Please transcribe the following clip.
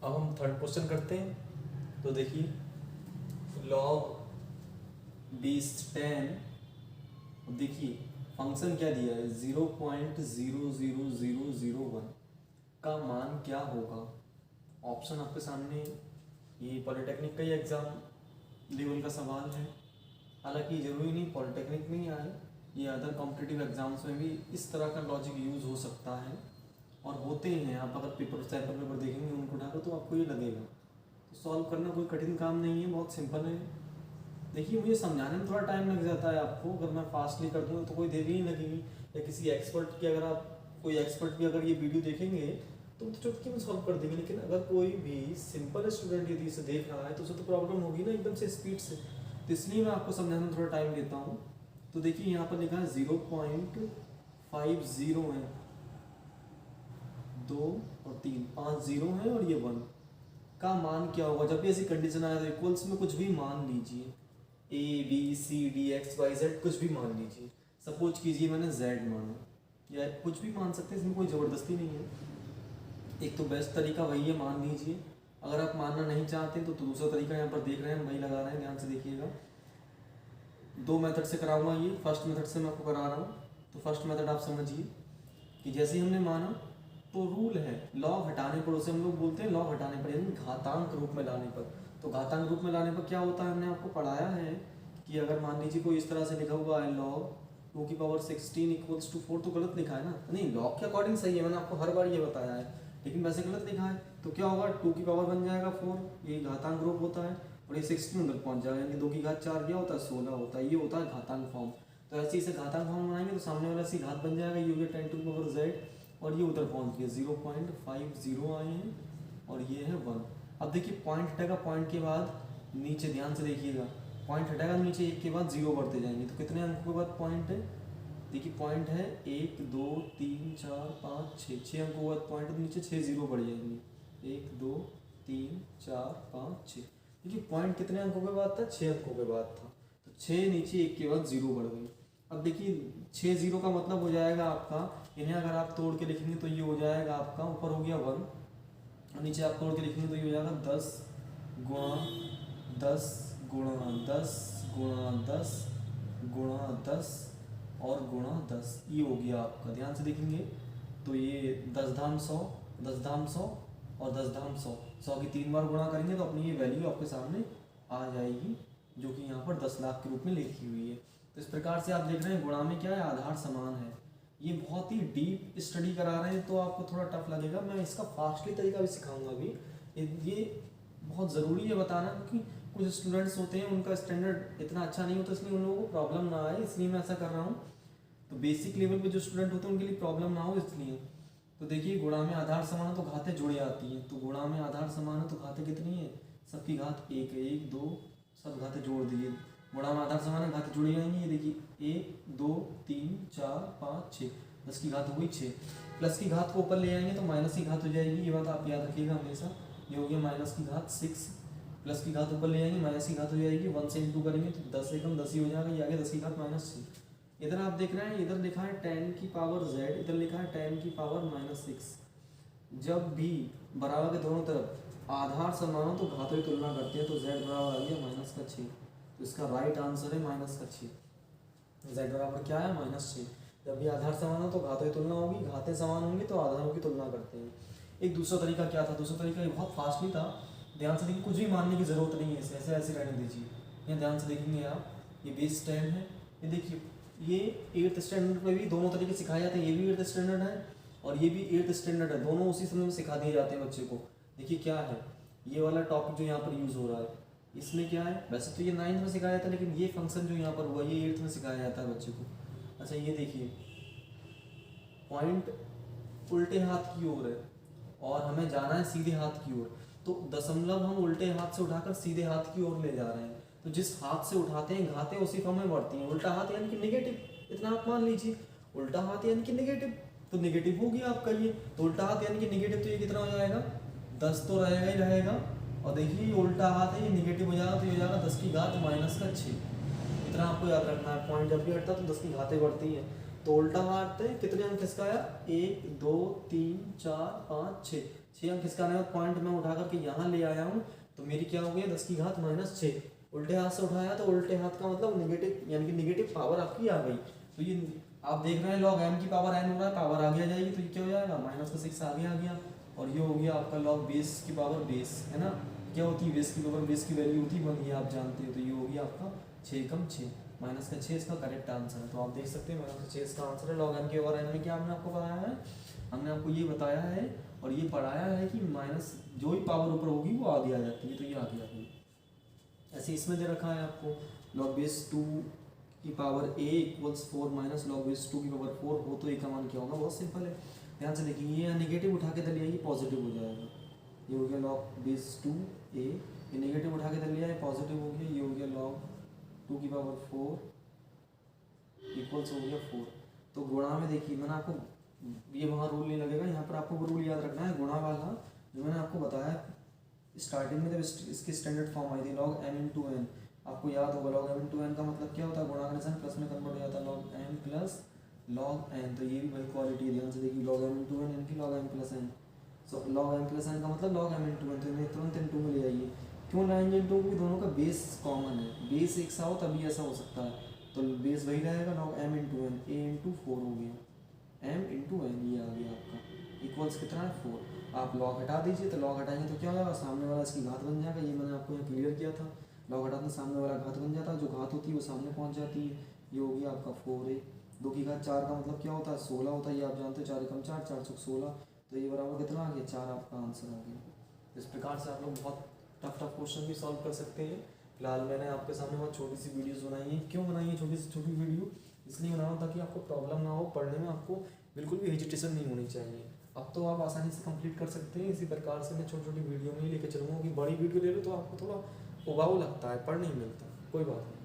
अब हम third question करते हैं। तो देखिए लॉग बेस 10, देखिए फंक्शन क्या दिया है 0.00001 का मान क्या होगा। ऑप्शन आपके सामने है। ये पॉलिटेक्निक का ही एग्ज़ाम लेवल का सवाल है। हालांकि ज़रूरी नहीं पॉलिटेक्निक में ही आए, ये अदर कॉम्पिटिटिव एग्जाम्स में भी इस तरह का लॉजिक यूज़ हो सकता है और होते हैं। आप अगर पेपर सैम्पल पेपर देखेंगे उनको उठाकर तो आपको ये लगेगा। तो सॉल्व करना कोई कठिन काम नहीं है, बहुत सिंपल है। देखिए मुझे समझाने में थोड़ा टाइम लग जाता है आपको, अगर मैं फास्टली कर दूँ तो कोई देर ही नहीं लगेगी। या किसी एक्सपर्ट की अगर आप कोई एक्सपर्ट भी अगर ये वीडियो देखेंगे तो चुटकी में सॉल्व कर देंगे। लेकिन अगर कोई भी सिंपल स्टूडेंट यदि इसे देख रहा है तो उसे तो प्रॉब्लम होगी ना एकदम से स्पीड से। तो इसलिए मैं आपको समझाने में थोड़ा टाइम लेता हूँ। तो देखिए यहाँ पर लिखा है 0.50 है, 2 और 3, 5 जीरो है और ये 1 का मान क्या होगा। जब भी ऐसी कंडीशन आए तो इक्वल्स में कुछ भी मान लीजिए, A B C D X Y Z कुछ भी मान लीजिए। सपोज कीजिए मैंने जेड माना, या कुछ भी मान सकते हैं, इसमें कोई ज़बरदस्ती नहीं है। एक तो बेस्ट तरीका वही है, मान लीजिए। अगर आप मानना नहीं चाहते तो दूसरा तरीका यहाँ पर देख रहे हैं, वही लगा रहे हैं, ध्यान से देखिएगा। दो मेथड से कराऊंगा ये, फर्स्ट मेथड से मैं आपको करा रहा हूँ। तो फर्स्ट मेथड आप समझिए कि जैसे ही हमने माना तो रूल है लॉग हटाने पर, उसे हम लोग बोलते हैं लॉग हटाने पर, यानी घातांक रूप में लाने पर। तो घातांक रूप में लाने पर क्या होता है, हमने आपको पढ़ाया है कि अगर मान लीजिए कोई इस तरह से लिखा हुआ है लॉग 2⁻16 = 4, तो गलत लिखा है ना। नहीं, लॉग के अकॉर्डिंग सही है, मैंने आपको हर बार ये बताया है, लेकिन वैसे गलत लिखा है। तो क्या होगा, 2 की पावर बन जाएगा 4, ये घातांक रूप होता है, और ये 16 उधर पहुंच जाएगा, यानी 2 की घात 4 क्या होता है, 16 होता है। ये होता है घातांक फॉर्म। तो ऐसे इसे घातांक फॉर्म बनाएंगे तो सामने वाला सी घात बन जाएगा, ये हो गया 10⁻z, और ये उधर पहुंच गया 0.50 आए हैं, और ये है 1। अब देखिए पॉइंट हटेगा, पॉइंट के बाद नीचे ध्यान से देखिएगा, पॉइंट हटेगा नीचे, एक के बाद 0 बढ़ते जाएंगे। तो कितने अंकों के बाद पॉइंट है, देखिए पॉइंट है 1 2 3 4 5 6, 6 अंकों के बाद पॉइंट है, तो नीचे 6 0 बढ़ जाएंगे, 1 2 3 4 5 6। देखिए पॉइंट कितने अंकों के बाद था, 6 अंकों के बाद था। तो 6 नीचे, एक के बाद 0 बढ़ गई। अब देखिए 6 0 का मतलब हो जाएगा आपका, इन्हें अगर आप तोड़ के लिखेंगे तो ये हो जाएगा आपका, ऊपर हो गया 1 और नीचे आप तोड़ के लिखेंगे तो ये हो जाएगा 10 गुणा 10 गुणा 10 गुणा 10 गुणा 10 और गुणा 10, ये हो गया आपका। ध्यान से देखेंगे तो ये 10 धाम 100, 10 धाम 100 और 10 धाम 100, 100 की 3 बार गुणा करेंगे तो अपनी ये वैल्यू आपके सामने आ जाएगी, जो कि यहाँ पर 10 लाख के रूप में लिखी हुई है। तो इस प्रकार से आप देख रहे हैं गुणा में क्या है, आधार समान है। ये बहुत ही डीप स्टडी करा रहे हैं तो आपको थोड़ा टफ लगेगा, मैं इसका फास्टली तरीका भी सिखाऊंगा अभी। ये बहुत ज़रूरी है बताना, क्योंकि कुछ स्टूडेंट्स होते हैं उनका स्टैंडर्ड इतना अच्छा नहीं होता, इसलिए उन लोगों को प्रॉब्लम ना आए, इसलिए मैं ऐसा कर रहा हूँ। तो बेसिक लेवल पे जो स्टूडेंट होते हैं उनके लिए प्रॉब्लम ना हो इसलिए। तो देखिए गुणा में आधार समान है तो घातें जुड़ जाती हैं। तो गुणा में आधार समान है तो घातें कितनी है, सबकी घात 1 है, 1 2 सब घातें जोड़ दीजिए। गुणा में आधार समान है, घातें जुड़ी जाएंगी। ये देखिए 1 2 3 4 5 6, 10 की घात हो गई 6। प्लस की घात को ऊपर ले आएंगे तो माइनस की घात हो जाएगी, ये बात आप याद रखिएगा हमेशा। ये हो गया माइनस की घात 6, प्लस की घात ऊपर ले आएंगे, माइनस की घात हो जाएगी, 1 से इंटू करेंगे तो 10 एकम 10 ही हो जाएगा, ये आगे 10 की घात -6। इधर आप देख रहे हैं, इधर लिखा है 10 की पावर z, इधर लिखा है 10 की पावर -6। जब भी बराबर के दोनों तरफ आधार समान हो तो घातों की तुलना करते हैं, तो z बराबर आ गया -6। तो इसका राइट आंसर है -6। z बराबर क्या है, -6। जब भी आधार समान हो तो घातों की तुलना होगी, घातें समान होंगी तो आधारों की तुलना करते हैं। एक दूसरा तरीका क्या था, दूसरा तरीका ये बहुत फास्ट नहीं था, ध्यान से देखिए, कुछ भी मानने की जरूरत नहीं है, ऐसे ऐसे रहने दीजिए। ये ध्यान से देखेंगे आप, ये बेस 10 है। ये देखिए ये 8th स्टैंडर्ड में भी दोनों तरीके सिखाए जाते हैं, ये भी 8th स्टैंडर्ड है और ये भी 8th स्टैंडर्ड है, दोनों उसी समय में सिखा दिए जाते हैं बच्चे को। देखिए क्या है, ये वाला टॉपिक जो यहाँ पर यूज़ हो रहा है, इसमें क्या है, वैसे तो ये 9th में सिखाया जाता है, लेकिन ये फंक्शन जो यहाँ पर हुआ ये 8th में सिखाया जाता है बच्चे को। अच्छा ये देखिए पॉइंट उल्टे हाथ की ओर है और हमें जाना है सीधे हाथ की ओर, तो दशमलव हम उल्टे हाथ से उठाकर सीधे हाथ की ओर ले जा रहे हैं। तो जिस हाथ से उठाते हैं घातें उसी फॉर्म में बढ़ती हैं। उल्टा हाथ यानी कि नेगेटिव, इतना आप मान लीजिए। उल्टा हाथ यानी कि नेगेटिव, तो नेगेटिव हो गया आपका ये। तो उल्टा हाथ यानी कि नेगेटिव, तो ये कितना हो जाएगा, 10 तो रहेगा ही रहेगा। और देखिए ये उल्टा हाथ है, ये नेगेटिव हो जाएगा, तो ये हो जाएगा 10 की घात -6। इतना आपको याद रखना है, पॉइंट जब भी हटता है तो 10 की घातें बढ़ती हैं। तो उल्टा हाथ है, कितने अंक इसका आया, 1 2 3 4 5 6, 6 अंक किसका आने का पॉइंट मैं उठा करके यहाँ ले आया हूँ, तो मेरी क्या हो गई 10 की घात -6। उल्टे हाथ से उठाया तो उल्टे हाथ का मतलब नेगेटिव, यानी कि नेगेटिव पावर आपकी आ गई। तो ये आप देख रहे हैं log m की पावर n हो रहा है, पावर आगे आ जाएगी, तो ये क्या हो जाएगा -6 आगे आ गया। और ये हो गया आपका log बेस की पावर बेस, है ना। क्या होती है बेस की पावर, बेस की वैल्यू होती है 1, ये आप जानते हो। तो ये हो गया आपका 6 कम 6, -6 इसका करेक्ट आंसर है। तो आप देख सकते हैं -6 इसका आंसर है। log m की पावर n में क्या हमने आपको बताया है, हमने आपको ये बताया है और ये पढ़ाया है कि माइनस जो भी पावर ऊपर होगी वो आगे आ जाती है, तो ये आगे आ गई। ऐसे इसमें दे रखा है आपको log बेस 2 की power a equals 4 minus log base 2 की पावर 4 हो, तो ए का मान क्या होगा, बहुत सिंपल है। ध्यान से देखिए, ये नेगेटिव उठा के दलिया ये पॉजिटिव हो जाएगा। ये हो गया log बेस 2 a, ये नेगेटिव उठा के दलिया है पॉजिटिव हो गया। ये हो गया log 2 की पावर 4 इक्वल्स हो गया 4। तो गुणा में देखिए मैंने आपको, ये वहाँ रूल नहीं लगेगा, यहाँ पर आपको वो रूल याद रखना है गुणा वाला जो मैंने आपको बताया स्टार्टिंग में जब इसकी स्टैंडर्ड फॉर्म आई थी log m इंटू एन। आपको याद होगा log m इंटू एन का मतलब क्या होता है, गुणा करने से प्लस में कन्वर्ट हो जाता है log m plus log n। तो ये भी वही क्वालिटी है, ध्यान से देखिए log m इंटू एन की log m प्लस एन। सो log m प्लस एन का मतलब log m इंटू एन, तो इन्हें तुरंत इंटू में ले आइए। क्यों लाएंगे इंटू, क्योंकि दोनों का बेस कॉमन है, बेस एक सा हो तभी ऐसा हो सकता है। तो बेस वही रहेगा log m into n, a into 4 हो गया, m इंटू एन ये आ गया आपका इक्वल्स कितना है 4। आप लॉग हटा दीजिए, तो लॉग हटाएंगे तो क्या होगा, सामने वाला इसकी घात बन जाएगा। ये मैंने आपको यहाँ क्लियर किया था, लॉग हटाने से सामने वाला घात बन जाता है, जो घात होती है वो सामने पहुँच जाती है। ये हो गया आपका 4a, 2 की घात 4 का मतलब क्या होता है 16 होता है, ये आप जानते हो 4 एकम 4, 4 चौक 16, तो ये बराबर कितना आ गया 4, आपका आंसर आ गया। इस प्रकार से आप लोग बहुत टफ क्वेश्चन भी सॉल्व कर सकते हैं। फिलहाल मैंने आपके सामने बहुत छोटी सी वीडियोज़ बनाई है। क्यों बनाई है छोटी सी छोटी वीडियो, इसलिए बनाऊँ ताकि आपको प्रॉब्लम ना हो पढ़ने में, आपको बिल्कुल भी हेजिटेशन नहीं होनी चाहिए। अब तो आप आसानी से कंप्लीट कर सकते हैं। इसी प्रकार से मैं छोटी छोटी वीडियो में ही लेकर चलूँगा कि बड़ी वीडियो ले लो तो आपको थोड़ा उबाऊ लगता है, पढ़ नहीं मिलता, कोई बात नहीं।